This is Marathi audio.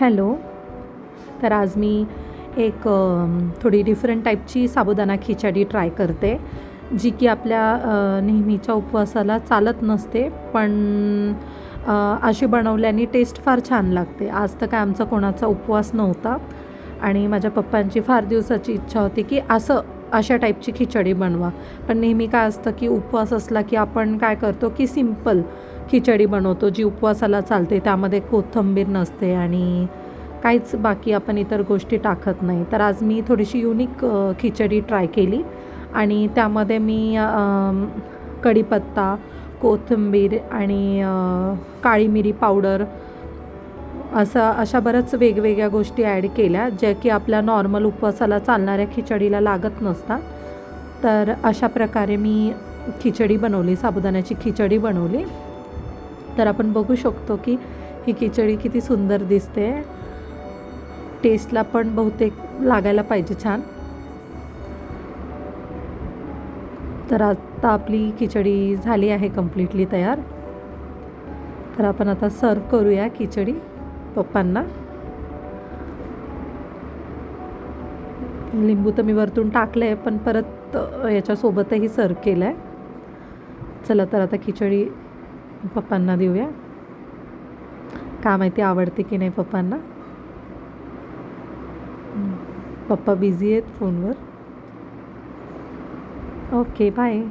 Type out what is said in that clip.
हॅलो. तर आज मी एक थोडी डिफरंट टाईपची साबुदाणा खिचडी ट्राय करते, जी की आपल्या नेहमीच्या उपवासाला चालत नसते, पण अशी बनवल्याने टेस्ट फार छान लागते. आज तर काय आमचा कोणाचा उपवास नव्हता आणि माझ्या पप्पांची फार दिवसाची इच्छा होती की अशा टाईपची खिचडी बनवा. पण नेहमी काय असतं की उपवास असला की आपण काय करतो की सिंपल खिचडी बनवतो, जी उपवासाला चालते. त्यामध्ये कोथिंबीर नसते आणि काहीच बाकी आपण इतर गोष्टी टाकत नाही. तर आज मी थोडीशी युनिक खिचडी ट्राय केली आणि त्यामध्ये मी कढीपत्ता, कोथिंबीर आणि काळी मिरी पावडर अशा बऱ्याच वेगवेगळ्या गोष्टी ॲड केल्या, ज्या की आपल्या नॉर्मल उपवासाला चालणाऱ्या खिचडीला लागत नसतात. तर अशा प्रकारे मी खिचडी बनवली, साबुदाण्याची खिचडी बनवली. तर आपण बघू शकतो की ही खिचडी किती सुंदर दिसते. टेस्टला पण बहुतेक लागायला पाहिजे छान. तर आता आपली खिचडी झाली आहे कंप्लीटली तयार. तर आपण आता सर्व करूया खिचडी पप्पांना. लिंबू तर मी वरतून टाकलं आहे, पण परत याच्यासोबतही सर्व केलं आहे. चला तर आता खिचडी पप्पांना देऊया. का माहिती आवडते की नाही पप्पांना. पप्पा बिझी आहेत फोनवर. Okay, bye.